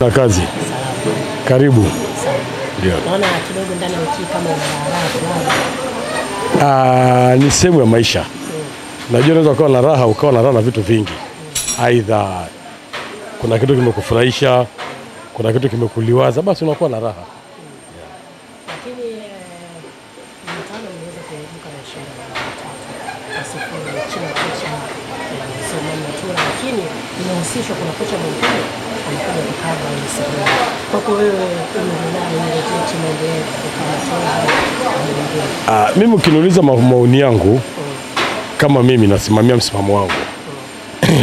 Na kazi. Karibu. Ndio. Naona kidogo ndani ya wiki kama una ni sehemu ya maisha. Najua unaweza kuwa na raha ukawa na raha na vitu vingi. Aidha kuna kitu kimekufurahisha, kuna kitu kimekuliwaza, basi unakuwa na raha. Lakini mtano unaweza kuepuka na shida ya asifu chini kocha Selemani Matola, lakini inahusishwa kuna kocha mwingine anakuja kukava ile sehemu. Kwako wewe unaona ile timu ndio kama mimi ukiniuliza maoni yangu kama mimi nasimamia msimamo wangu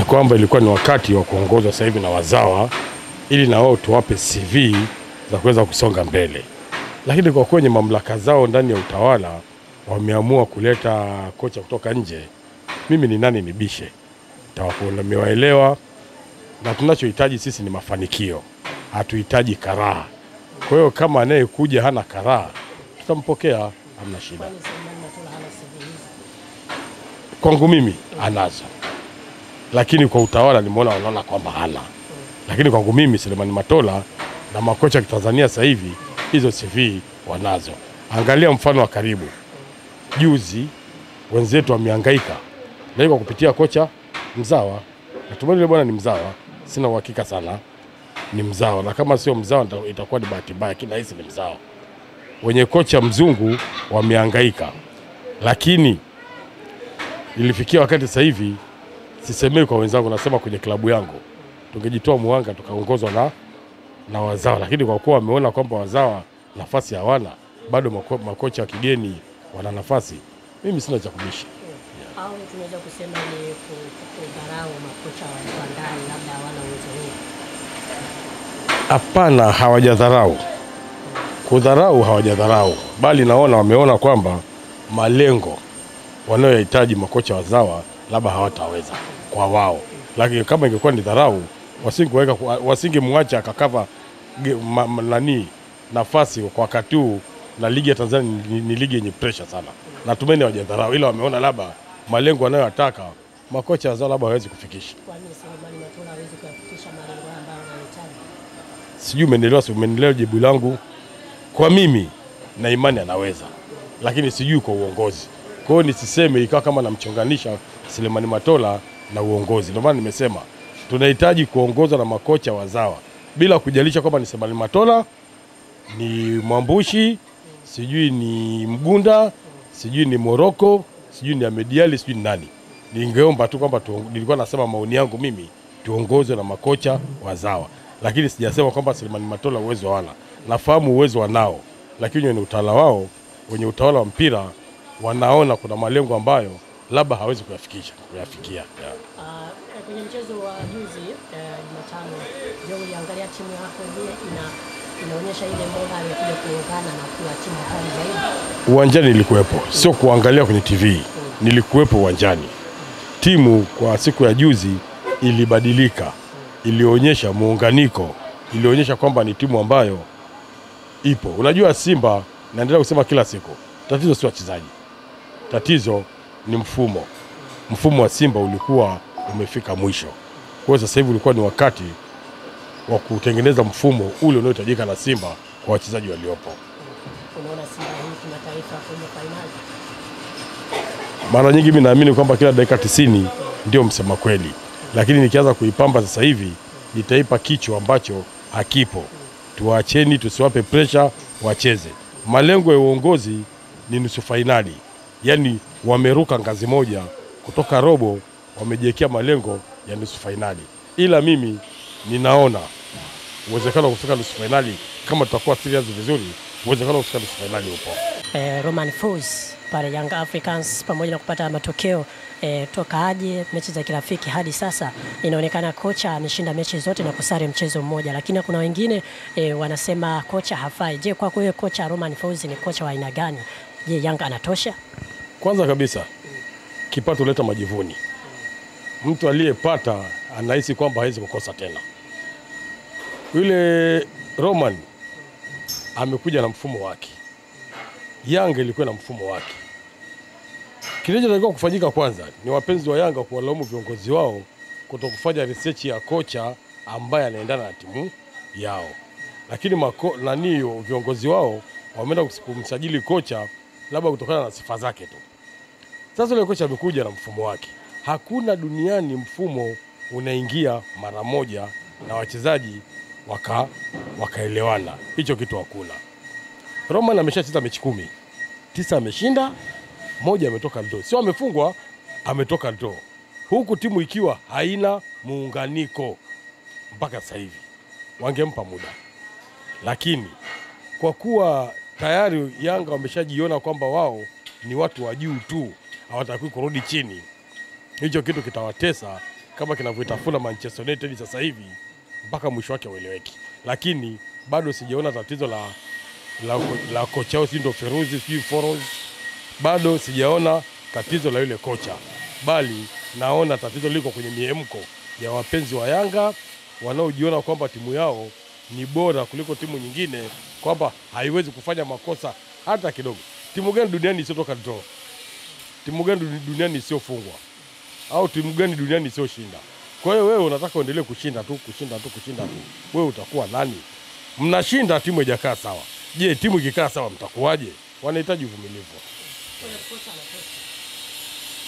kwamba ilikuwa ni wakati wa kuongozwa sasa hivi na wazawa ili na wao tuwape CV za kuweza kusonga mbele. Lakini kwa kwenye mamlaka zao ndani ya utawala wameamua kuleta kocha kutoka nje, mimi ni nani nibishe? Tawakuona mewaelewa, na tunachohitaji sisi ni mafanikio. Hatuhitaji karaha. Kwa hiyo kama anayekuja hana karaha, tutampokea, hamna shida. Kwangu mimi anazo. Lakini kwa utawala nimeona wanaona kwamba hana. Lakini kwangu mimi Selemani Matola na makocha wa Tanzania sasa hivi hizo CV wanazo. Angalia mfano wa karibu. Juzi wenzetu wamehangaika na kwa kupitia kocha mzawa. Natumai yule bwana ni mzawa. Sina uhakika sana. Ni mzawa, na kama sio mzawa itakuwa ni bahati mbaya, lakini hisi ni mzawa. Wenye kocha mzungu wamehangaika. Lakini ilifikia wakati sasa hivi sisemei kwa wenzangu, nasema kwenye klabu yangu tungejitoa muhanga tukaongozwa na wazawa, lakini kwa kuwa wameona kwamba wazawa nafasi hawana, bado makocha wa kigeni wana nafasi, mimi sina cha kubisha. Au tunaweza kusema ni kudharau makocha wa ndani, labda hawana uwezo huo? Hapana, hawajadharau. Kudharau hawajadharau, bali naona wameona kwamba malengo wanayohitaji makocha wazawa labda hawataweza kwa wao. Lakini kama ingekuwa ni dharau, wasingemwacha akakava nafasi kwa wakati huu, na ligi ya Tanzania ni ligi yenye pressure sana. Natumaini hawajadharau, ila wameona labda malengo wanayotaka makocha wazawa labda hawezi kufikisha. Kwa nini Selemani Matola hawezi kufikisha malengo ambayo anahitaji? Sijui umeelewa jibu langu. Kwa mimi na imani anaweza, lakini sijui kwa uongozi. Kwa hiyo nisiseme ikawa kama namchonganisha Selemani Matola na uongozi. Ndio maana nimesema tunahitaji kuongozwa na makocha wazawa bila kujalisha kwamba ni Selemani Matola, ni Mwambushi, sijui ni Mgunda, sijui ni Moroko, sijui ni Ahmed, sijui ni nani. Ningeomba tu kwamba nilikuwa nasema maoni yangu mimi tuongozwe na makocha wazawa. Lakini sijasema kwamba Selemani Matola uwezo wana. Nafahamu uwezo wanao, lakini wenye utawala wao, wenye utawala wa mpira wanaona kuna malengo ambayo labda hawezi kuyafikia. Kwenye mchezo wa juzi Jumatano, je, uliangalia timu yako ile inaonyesha ile mbona alikuja kuungana na kuwa timu kali zaidi? Uwanjani nilikuwepo, sio kuangalia kwenye TV. Nilikuwepo uwanjani. Timu kwa siku ya juzi ilibadilika, ilionyesha muunganiko, ilionyesha kwamba ni timu ambayo ipo. Unajua Simba, naendelea kusema kila siku, tatizo si wachezaji. Tatizo ni mfumo. Mfumo wa Simba ulikuwa umefika mwisho. Kwa sasa hivi ulikuwa ni wakati wa kutengeneza mfumo ule unaohitajika na Simba kwa wachezaji waliopo. Unaona Simba hii kimataifa kwenye finali? Mara nyingi mimi naamini kwamba kila dakika 90 ndio msema kweli. Lakini nikianza kuipamba sasa hivi nitaipa kichwa ambacho hakipo. Tuwaacheni, tusiwape pressure, wacheze. Malengo ya uongozi ni nusu finali. Yaani wameruka ngazi moja kutoka robo, wamejiwekea malengo ya nusu finali. Ila mimi ninaona uwezekano wa kufika nusu finali kama tutakuwa serious vizuri, uwezekano wa kufika nusu finali upo. Romain Folz pale Young Africans, pamoja na kupata matokeo toka aje mechi za kirafiki hadi sasa, inaonekana kocha ameshinda mechi zote na kusare mchezo mmoja, lakini kuna wengine wanasema kocha hafai. Je, kwa wewe kocha Romain Folz ni kocha wa aina gani? Je, Yanga anatosha? Kwanza kabisa kipato huleta majivuni. Mtu aliyepata anahisi kwamba hawezi kukosa tena. Yule Roman amekuja na mfumo wake. Yanga ilikuwa na mfumo wake. Kinachotakiwa kufanyika kwanza ni wapenzi wa Yanga kuwalaumu viongozi wao kutokufanya research ya kocha ambaye anaendana na timu yao. Lakini viongozi wao wameenda kumsajili kocha labda kutokana na sifa zake tu. Sasa yule kocha amekuja na mfumo wake. Hakuna duniani mfumo unaingia mara moja na wachezaji wakaelewana. Hicho kitu hakuna. Roman ameshacheza mechi 10. 9 ameshinda, 1 ametoka draw. Sio amefungwa, ametoka draw. Huku timu ikiwa haina muunganiko mpaka sasa hivi. Wangempa muda. Lakini kwa kuwa tayari Yanga wameshajiona kwamba wao ni watu wa juu tu, hawataki kurudi chini. Hicho kitu kitawatesa kama kinavyoitafuna Manchester United sasa hivi mpaka mwisho wake ueleweki. Lakini bado sijaona tatizo la kocha wao, ndio Feruzi Foros. Bado sijaona tatizo la yule kocha, bali naona tatizo liko kwenye miemko ya wapenzi wa Yanga wanaojiona kwamba timu yao ni bora kuliko timu nyingine, kwamba haiwezi kufanya makosa hata kidogo. Timu gani duniani isiyotoka draw? Timu gani duniani isiyofungwa? Au timu gani duniani isiyoshinda? Kwa hiyo wewe unataka uendelee kushinda tu. Wewe utakuwa nani? Mnashinda timu haijakaa sawa. Je, timu ikikaa sawa mtakuwaje? Wanahitaji uvumilivu.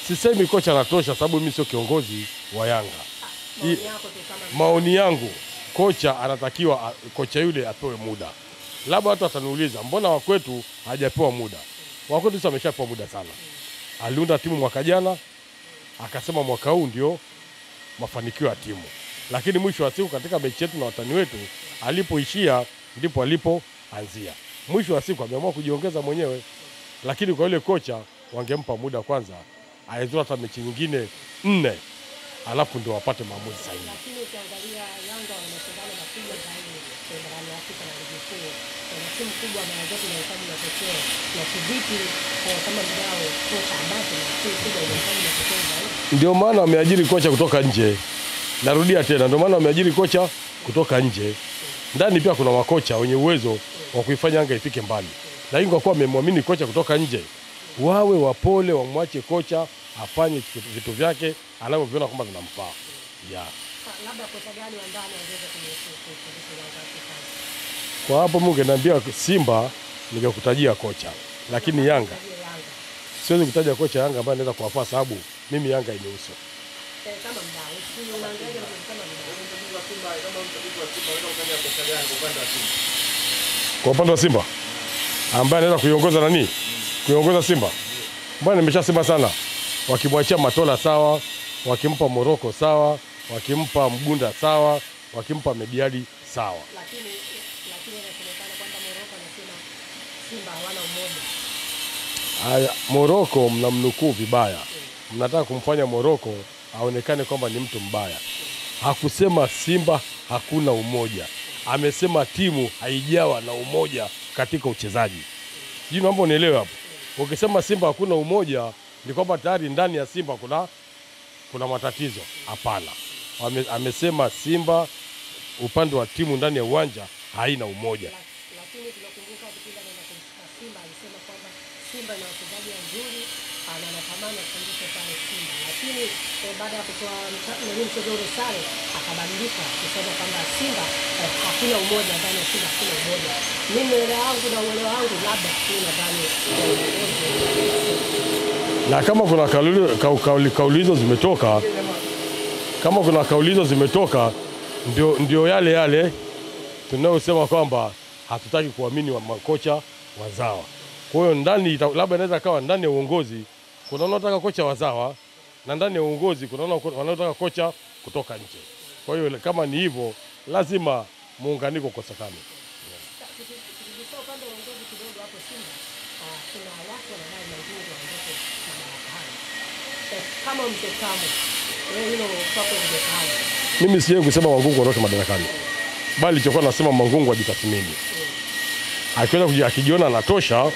Sisemi kocha anatosha sababu mimi sio kiongozi wa Yanga. Maoni yangu, kocha anatakiwa, kocha yule apewe muda. Labda watu wataniuliza, mbona wakwetu hajapewa muda? Wakwetu sasa ameshapewa muda sana. Aliunda timu mwaka jana, akasema mwaka huu ndio mafanikio ya timu. Lakini mwisho wa siku katika mechi yetu na watani wetu, alipoishia ndipo alipoanzia. Mwisho wa siku ameamua kujiongeza mwenyewe. Lakini kwa yule kocha wangempa muda kwanza, aizua hata mechi nyingine 4, alafu ndio wapate maamuzi sahihi. Lakini ukiangalia Yanga wanashindana na timu zaidi barani Afrika na ligi kuu. Kuna timu kubwa na zote zinahitaji matokeo. Na kivipi kama mdau kocha ambaye na timu kubwa inahitaji matokeo zaidi? Ndio maana wameajiri kocha kutoka nje. Narudia tena, ndio maana wameajiri kocha kutoka nje. Ndani pia kuna makocha wenye uwezo wa kuifanya Yanga ifike mbali. Lakini kwa kuwa wamemwamini kocha kutoka nje, wawe wapole, wamwache kocha afanye vitu vyake anavyoviona kwamba vinamfaa. Labda kocha gani wa ndani anaweza kumfundisha Yanga Afrika? Kwa hapo Mungu ananiambia Simba ningekutajia kocha. Lakini Yanga siwezi kutaja kocha Yanga ambaye anaweza kuwafaa sababu mimi Yanga inihusu. Kama mdau, unaangalia kama kwa upande wa Simba ambaye anaweza kuiongoza nani? Kuiongoza Simba. Bwana nimeshasema sana. Wakimwachia Matola sawa, wakimpa Moroko sawa, wakimpa Mgunda sawa, wakimpa Mediali sawa. Lakini inasemekana kwamba Moroko anasema Simba hawana umoja. Haya, Moroko mnamnukuu vibaya. Mnataka kumfanya Moroko aonekane kwamba ni mtu mbaya. Hakusema Simba hakuna umoja. Amesema timu haijawa na umoja katika uchezaji. Sijui naomba unielewe hapo. Ukisema Simba hakuna umoja ni kwamba tayari ndani ya Simba kuna matatizo. Hapana. Amesema Simba upande wa timu ndani ya uwanja haina umoja. Lakini tunakumbuka kipindi anakumshika Simba alisema kwamba Simba ina wachezaji wazuri na anatamani kufundisha pale Simba. Lakini baada ya kutoa mchezo ule sare akabadilika kusema kwamba Simba hakuna umoja, ndani ya Simba hakuna umoja. Mimi uelewa wangu na uelewa wangu labda nadhani na kama kuna kauli hizo zimetoka, kama kuna kauli hizo zimetoka, ndio yale tunayosema kwamba hatutaki kuamini wa makocha wazawa. Kwa hiyo ndani labda inaweza kawa ndani ya uongozi kuna wanaotaka kocha wazawa na ndani ya uongozi kuna wanaotaka kocha kutoka nje. Kwa hiyo kama ni hivyo lazima muunganiko ukosekane. Tukisema upande wa uongozi kidogo hapo Simba, kuna watu wanadai Mangungu aondoke madarakani. Kama mtazamo wewe hilo kwako mtazamo. Mimi siwezi kusema Mangungu aondoke madarakani. Bali chokuwa nasema Mangungu ajitathmini. Akiweza akijiona anatosha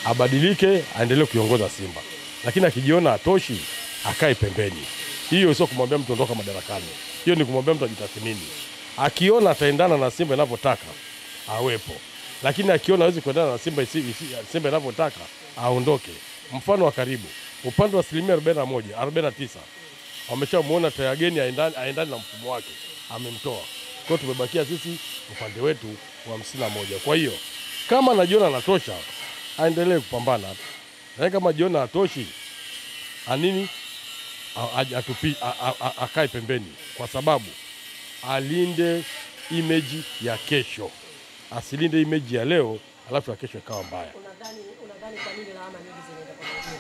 abadilike aendelee kuiongoza Simba. Lakini akijiona atoshi akae pembeni. Hiyo sio kumwambia mtu ondoka madarakani. Hiyo ni kumwambia mtu ajitathmini. Akiona ataendana na Simba inavyotaka awepo. Lakini akiona hawezi kuendana na Simba inavyotaka aondoke. Mfano wa karibu, upande wa 49 wameshamuona Tayageni aendani na mfumo wake, amemtoa. Kwa hiyo tumebakia sisi upande wetu wa 51. Kwa hiyo kama anajiona anatosha, aendelee kupambana. Na kama anajiona hatoshi, anini akae pembeni, kwa sababu alinde image ya kesho. Asilinde image ya leo alafu ya kesho ikawa mbaya. Unadhani kwa nini lawama nyingi zinaenda kwa mwingine?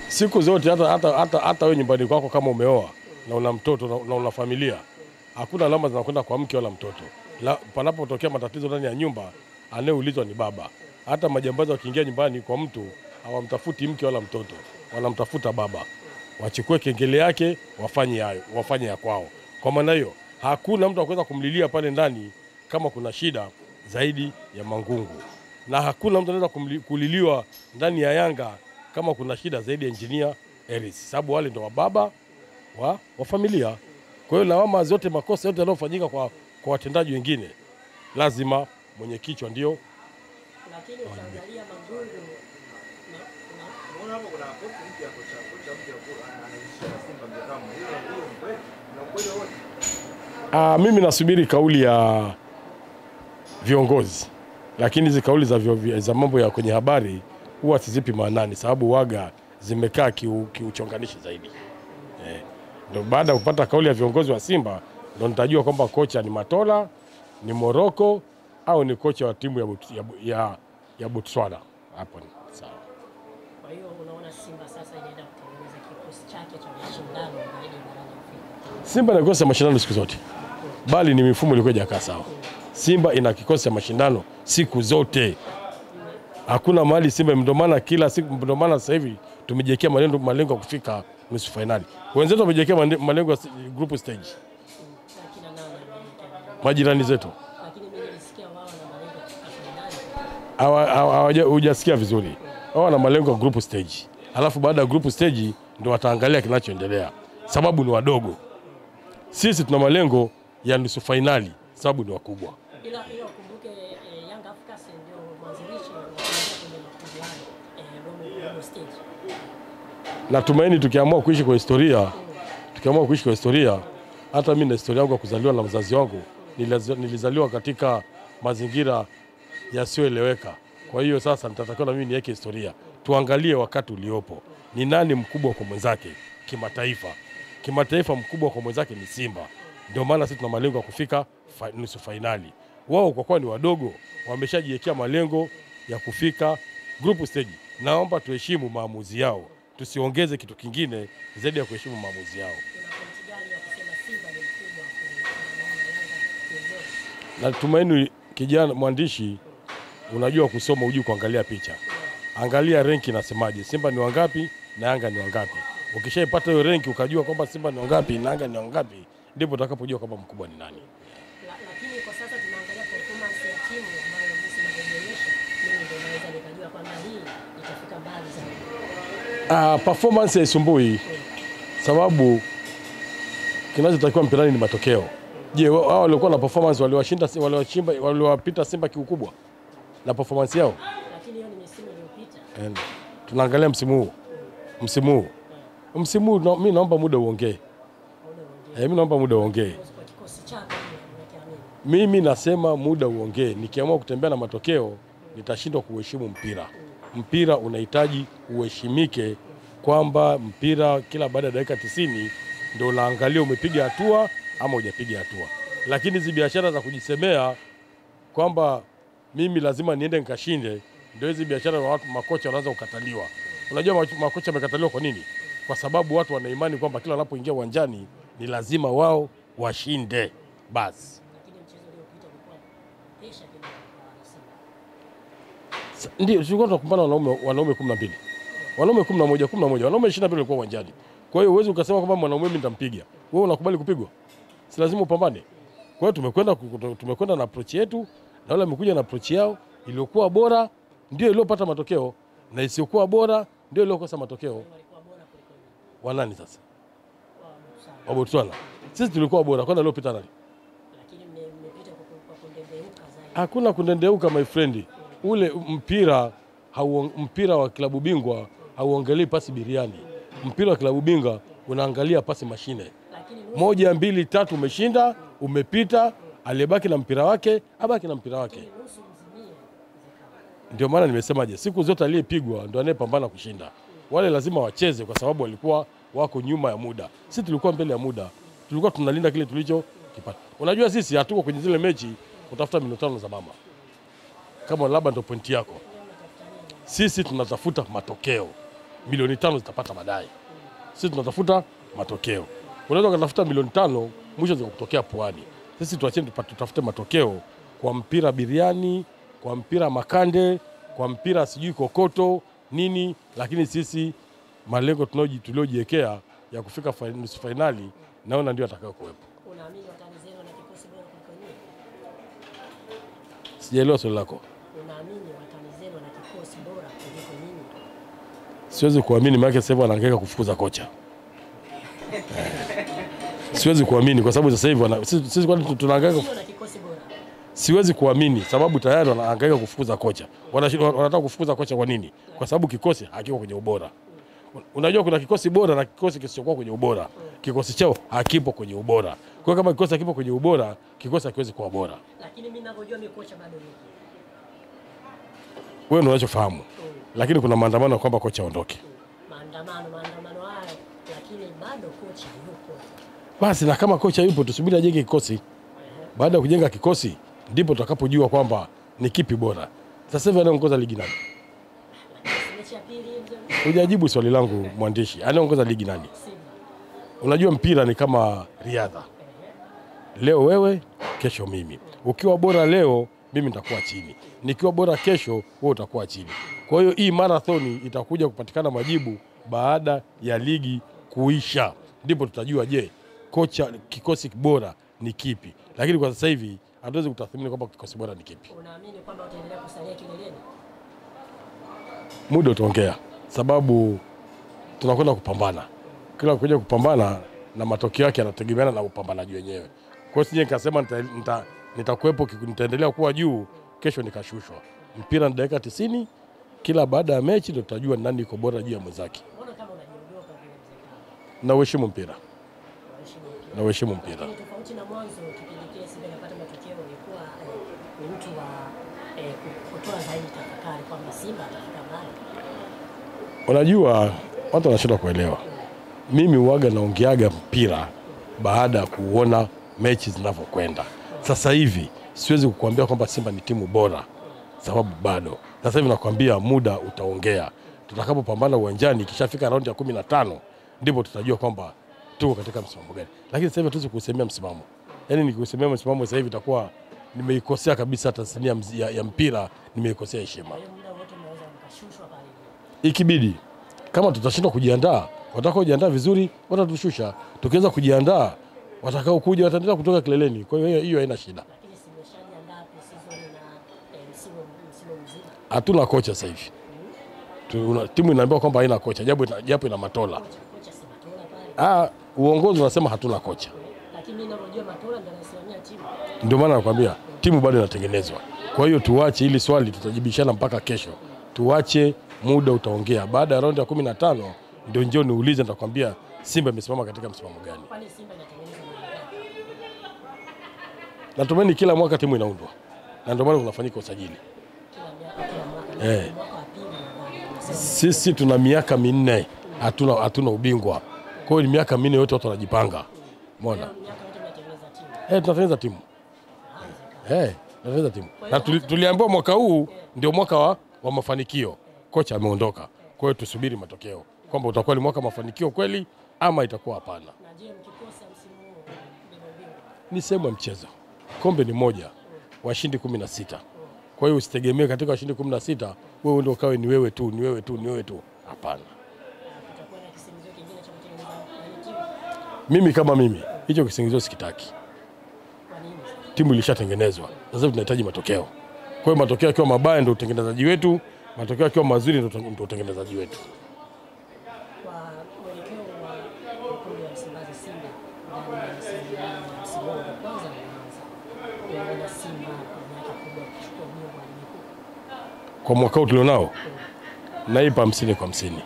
Siku zote hata wewe nyumbani kwako kama umeoa na una mtoto na una familia, hakuna lawama zinakwenda kwa mke wala mtoto. Panapotokea matatizo ndani ya nyumba, anayeulizwa ni baba. Hata majambazi wakiingia nyumbani kwa mtu, hawamtafuti mke wala mtoto, wanamtafuta baba. Wachukue kengele yake, wafanye ya kwao. Kwa maana hiyo, hakuna mtu anaweza kumlilia pale ndani kama kuna shida zaidi ya Mangungu. Na hakuna mtu anaweza kuliliwa ndani ya Yanga kama kuna shida zaidi ya Engineer Hersi, sababu wale ndio wababa wa familia. Kwa hiyo lawama zote, makosa yote yanayofanyika kwa watendaji wengine, lazima mwenye kichwa ndio. Lakini ukiangalia Mangungu hapo kuna kocha mpya anaishia Simba mjakamu. Hiyo na ukweli wote. Mimi nasubiri kauli ya viongozi, lakini hizi kauli za mambo ya kwenye habari huwa sizipi maanani, sababu waga zimekaa kiuchonganishi zaidi. Ndio baada ya kupata kauli ya viongozi wa Simba ndio nitajua kwamba kocha ni Matola, ni Morocco au ni kocha wa timu ya Botswana. Hapo ni sawa. Kwa hiyo unaona Simba sasa inaenda kutengeneza kikosi chake cha mashindano zaidi barani Afrika. Simba ina kikosi cha mashindano siku zote, bali ni mifumo ilikuwa haijakaa sawa. Simba ina kikosi cha mashindano siku zote. Hakuna mahali Simba, ndio maana kila siku, ndio maana sasa hivi tumejiwekea malengo ya kufika nusu finali. Wenzetu wamejiwekea malengo ya group stage. Majirani zetu. Lakini mimi nilisikia wao na malengo ya finali. Hujasikia vizuri. Wao wana malengo ya group stage. Alafu baada ya group stage ndio wataangalia kinachoendelea, sababu ni wadogo. Sisi tuna malengo ya nusu finali sababu ni wakubwa. Ila ukumbuke Young Africans ndio mwanzilishi wa kwenye makundi haya stage. Natumaini tukiamua kuishi kwa historia, hata mimi na historia yangu ya kuzaliwa na mzazi wangu, nilizaliwa katika mazingira yasiyoeleweka. Kwa hiyo sasa nitatakiwa na mimi niweke historia. Tuangalie wakati uliopo. Ni nani mkubwa kwa mwenzake kimataifa? Kimataifa mkubwa kwa mwenzake ni Simba. Ndio maana sisi tuna malengo ya kufika nusu finali. Wao kwa kuwa ni wadogo, wameshajiwekea malengo ya kufika group stage. Naomba tuheshimu maamuzi yao. Tusiongeze kitu kingine zaidi ya kuheshimu maamuzi yao. Natumaini kijana mwandishi unajua kusoma, hujui kuangalia picha. Angalia renki nasemaje, Simba ni wangapi na Yanga ni wangapi. Ukishaipata hiyo renki ukajua kwamba Simba ni wangapi na Yanga ni wangapi, ndipo utakapojua kwamba mkubwa ni nani. Lakini kwa sasa tunaangalia performance ya timu ambayo sisi tunaonyesha, mimi ndio naweza nikajua kwamba hii itafika mbali zaidi. Performance haisumbui, sababu kinachotakiwa mpirani ni matokeo. Je, wao walikuwa na performance, waliwapita Simba kiukubwa na performance yao? Lakini hiyo ni msimu uliopita. Tunaangalia msimu huu mimi naomba muda uongee. Mimi naomba muda uongee. Mimi nasema muda uongee. Nikiamua kutembea na matokeo nitashindwa kuheshimu mpira. Mpira unahitaji uheshimike, kwamba mpira kila baada ya dakika 90 ndio unaangalia umepiga hatua ama hujapiga hatua. Lakini hizo biashara za kujisemea kwamba mimi lazima niende nikashinde, ndio hizo biashara wa watu, makocha wanaanza kukataliwa. Unajua makocha wamekataliwa kwa nini? Kwa sababu watu wana imani kwamba kila wanapoingia uwanjani ni lazima wao washinde basi. Lakini mchezo uliopita ulikuwa pesha kidogo kwa Simba. Ndio tulikuwa tunakumbana wanaume 12. Wanaume 11, wanaume 22 walikuwa uwanjani. Kwa hiyo uwezo ukasema kwamba mwanaume mimi nitampiga. Wewe unakubali kupigwa? Si lazima upambane. Kwa hiyo tumekwenda na approach yetu, na wale wamekuja na approach yao iliyokuwa bora ndio iliyopata matokeo, na isiyokuwa bora ndio iliyokosa matokeo. Wanani sasa? Wa Botswana. Sisi tulikuwa bora, kwani aliyopita nani? Lakini mmepita kwa kundendeuka zaidi. Hakuna kundendeuka my friend. Ule mpira mpira wa klabu bingwa hauangalii pasi biriani. Mpira wa klabu bingwa unaangalia pasi mashine. 1, 2, 3 umeshinda, umepita, aliyebaki na mpira wake, abaki na mpira wake. Ndio maana nimesemaje, siku zote aliyepigwa ndio anayepambana kushinda. Wale lazima wacheze kwa sababu walikuwa wako nyuma ya muda. Sisi tulikuwa mbele ya muda. Tulikuwa tunalinda kile tulichokipata. Unajua sisi hatuko kwenye zile mechi kutafuta milioni 5 za mama. Kama labda ndio pointi yako. Sisi tunatafuta matokeo. Milioni 5 zitapata baadaye. Sisi tunatafuta matokeo. Unaweza kutafuta milioni 5 mwisho zikakutokea puani. Sisi tuacheni tutafute matokeo kwa mpira biriani, kwa mpira makande, kwa mpira sijui kokoto nini, lakini sisi malengo tuliojiwekea ya kufika nusu finali naona ndio atakao kuwepo. Unaamini watani zenu na kikosi bora kuliko nyinyi? Sijaelewa swali lako. Unaamini watani zenu na kikosi bora kuliko nyinyi? Siwezi kuamini, maana sasa hivi wanahangaika kufukuza kocha. Siwezi kuamini kwa sababu sasa hivi sisi kwani tunahangaika na kikosi bora. Siwezi kuamini sababu tayari wanahangaika kufukuza kocha. Wanataka kufukuza kocha kwa nini? Kwa sababu kikosi hakiko kwenye ubora. Unajua kuna kikosi bora na kikosi kisichokuwa kwenye ubora. Kikosi chao hakipo kwenye ubora. Kwa hiyo kama kikosi hakipo kwenye ubora, kikosi hakiwezi kuwa bora. Lakini mimi ninavyojua kocha bado yupo. Wewe ndio unachofahamu. Lakini kuna maandamano kwamba kocha aondoke. Maandamano hayo, lakini bado kocha yupo. Basi na kama kocha yupo tusubiri ajenge kikosi. Baada ya kujenga kikosi ndipo tutakapojua kwamba ni kipi bora. Sasa hivi anaongoza ligi nani? Mechi ya pili hujajibu swali langu mwandishi. Anaongoza ligi nani? Unajua mpira ni kama riadha. Leo wewe, kesho mimi. Ukiwa bora leo, mimi nitakuwa chini. Nikiwa bora kesho, wewe utakuwa chini. Kwa hiyo hii marathoni itakuja kupatikana majibu baada ya ligi kuisha. Ndipo tutajua je, kocha kikosi bora ni kipi. Lakini kwa sasa hivi hatuwezi kutathmini kwamba kikosi bora ni kipi. Unaamini kwamba utaendelea kusalia kileleni? Muda utaongea. Sababu tunakwenda kupambana. Kila kuja kupambana na matokeo yake yanategemeana na upambanaji wenyewe. Kwa hiyo sije nikasema nitakuepo nitaendelea kuwa juu kesho nikashushwa. Mpira ni dakika 90, kila baada ya mechi ndio tutajua nani yuko bora juu ya mwenzake. Mbona kama unajiondoka vile mzee? Na uheshimu mpira. Na uheshimu mpira. Tofauti na mwanzo kipindi kile Simba inapata matokeo ilikuwa ni mtu wa kutoa zaidi tafakari kwamba Simba atafika mbali. Unajua watu wanashindwa kuelewa. Mimi huaga naongeaga mpira baada ya kuona mechi zinavyokwenda. Sasa hivi siwezi kukuambia kwamba Simba ni timu bora sababu bado. Sasa hivi nakwambia muda utaongea. Tutakapopambana uwanjani ikishafika raundi ya 15 ndipo tutajua kwamba tuko katika msimamo gani. Lakini sasa hivi hatuwezi kusemea msimamo. Yaani nikisemea msimamo sasa hivi itakuwa nimeikosea kabisa Tanzania ya mpira, nimeikosea heshima. Muda wote unaweza mkashushwa pale. Ikibidi kama tutashindwa kujiandaa, watakao kujiandaa vizuri watatushusha. Tukianza kujiandaa, watakao kuja wataendelea kutoka kileleni. Kwa hiyo hiyo haina shida. Lakini simeshajiandaa pre-season na msimu mzima. Hatuna kocha sasa hivi. Timu inaambiwa kwamba haina kocha, japo ina Matola. Kocha si Matola pale. Uongozi unasema hatuna kocha. Lakini mimi ninajua Matola ndiye anasimamia timu. Ndio maana nakwambia timu bado inatengenezwa. Kwa hiyo tuache hili swali tutajibishana mpaka kesho. Tuache, muda utaongea. Baada ya raundi ya 15 ndio njoo niulize, nitakwambia Simba imesimama katika msimamo gani. Kwani Simba inatengenezwa na Natumaini kila mwaka timu inaundwa. Na ndio maana kunafanyika usajili. kila mwaka. Mwaka wa pili na Sisi tuna miaka 4 hatuna ubingwa. Kwa hiyo ni miaka 4 yote watu wanajipanga. Umeona? miaka yote mnatengeneza timu. Tunatengeneza timu. Tunatengeneza timu. Na tuliambiwa mwaka huu ndio mwaka wa mafanikio. Kocha ameondoka. Kwa hiyo tusubiri matokeo kwamba utakuwa ni mwaka mafanikio kweli ama itakuwa hapana. Na je, mkikosa msimu huu bingwa? Ni sehemu ya mchezo. Kombe ni moja. Washindi 16. Kwa hiyo usitegemee katika washindi 16 wewe ndio ukawe ni wewe tu. Hapana. Kutakuwa na kisingizio kingine cha kutengeneza timu. Mimi kama mimi hicho kisingizio sikitaki. Kwa nini? Timu ilishatengenezwa. Sasa tunahitaji matokeo. Kwa hiyo matokeo yakiwa mabaya ndio utengenezaji wetu, matokeo yakiwa mazuri ndio utengenezaji wetu. Kwa mwelekeo wa kundi la Msimbazi Simba ndani ya msimu wa kwanza unaanza. Unaona Simba kwa miaka kubwa kuchukua ubingwa wa ligi kuu. kwa mwaka huu tulionao naipa 50 kwa 50. 50 kwa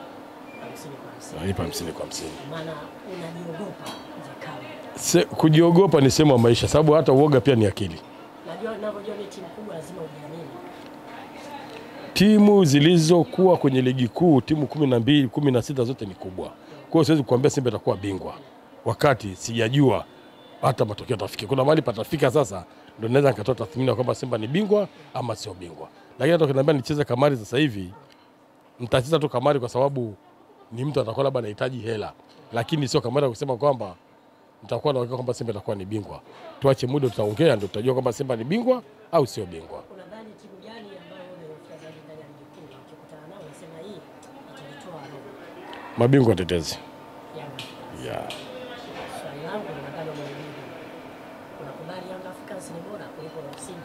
50. Naipa 50 kwa 50. Maana unajiogopa Mzee Kamwe. Kujiogopa ni sehemu ya maisha, sababu hata uoga pia ni akili. Najua ninavyojua ni timu kubwa lazima ujiamini. Timu zilizokuwa kwenye ligi kuu, timu 12, 16 zote ni kubwa. Kwa hiyo siwezi kukuambia Simba itakuwa bingwa wakati sijajua hata matokeo yatafikia. Kuna mahali patafika sasa ndio naweza nikatoa tathmini kwamba Simba ni bingwa ama sio bingwa. Lakini hata ukiniambia nicheze kamari sasa hivi, nitacheza tu kamari kwa sababu ni mtu atakuwa labda anahitaji hela. Lakini sio kamari kusema kwamba nitakuwa naongea kwamba Simba itakuwa ni bingwa. Tuache muda, tutaongea ndio tutajua kwamba Simba ni bingwa au sio bingwa. Unadhani timu gani ambayo imefikia zaidi ndani ya ligi kuu ukikutana nao unasema hii italitoa roho? Mabingwa tetezi. Yeah. Swali langu linataka mwenyewe. Unakubali Young Africans ni bora kuliko Simba?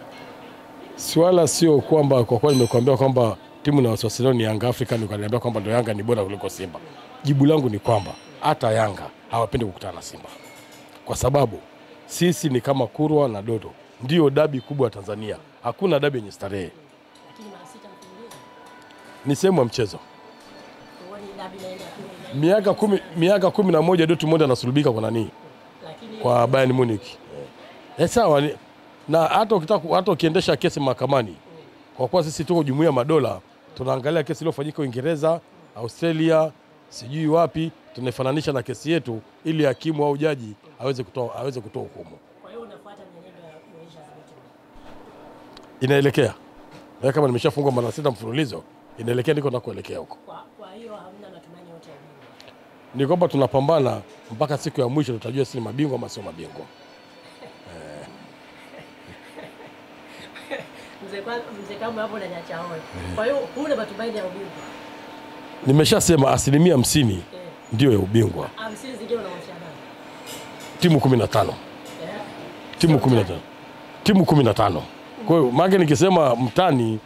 Swala sio kwamba kwa kweli nimekuambia kwamba timu na wasiwasi ni Young African ukaniambia kwamba ndio Yanga ni bora kuliko Simba. Jibu langu ni kwamba hata Yanga hawapendi kukutana na Simba. Kwa sababu sisi ni kama Kurwa na Dodo. Ndio dabi kubwa ya Tanzania. Hakuna dabi yenye starehe. Lakini mara 6 mfululizo. Ni sehemu ya mchezo. Uone dabi naenda Miaka 11 Dortmund anasulubika kwa nani? Lakini Kwa Bayern Munich. Sawa, na hata ukiendesha kesi mahakamani, kwa kuwa sisi tuko Jumuiya ya Madola, tunaangalia kesi iliyofanyika Uingereza, Australia, sijui wapi, tunafananisha na kesi yetu ili hakimu au jaji aweze kutoa hukumu. Kwa hiyo unafuata mienendo ya Moisha Zimito. Inaelekea. Na kama nimeshafungwa mara 6 mfululizo, inaelekea ndiko nakoelekea huko. Kwa hiyo hamna matumaini yote ya ubingwa. Ni kwamba tunapambana mpaka siku ya mwisho tutajua si mabingwa ama sio mabingwa. Mzee Kamwe hapo ananiacha hoi. Kwa hiyo huna matumaini ya ubingwa. Nimeshasema 50% ndio ya ubingwa. 50 zingine unaonyesha nani? Timu 15. Timu 15. Kwa hiyo maana nikisema mtani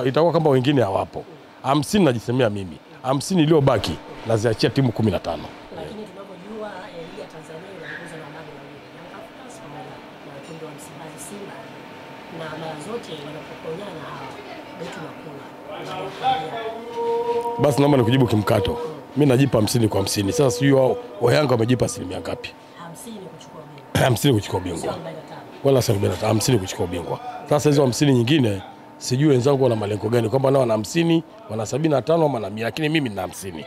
itakuwa kama wengine hawapo. 50 najisemea mimi. 50 iliyobaki naziachia timu 15. Lakini tunavyojua ligi ya Tanzania inaongozwa na mambo mawili. Young Africans na wekundu wa Msimbazi Simba. Na mara zote wanapokonyana hawa wetu nakula. Basi naomba nikujibu kimkato. Mimi najipa 50 kwa 50. Sasa sijui wao Yanga wamejipa asilimia ngapi? 50 kuchukua ubingwa. 50 kuchukua ubingwa. Wala 45, 50 kuchukua ubingwa. Sasa hizo 50 nyingine sijui wenzangu wana malengo gani, kwamba nao wana 50, wana 75 ama na 100, lakini mimi nina 50.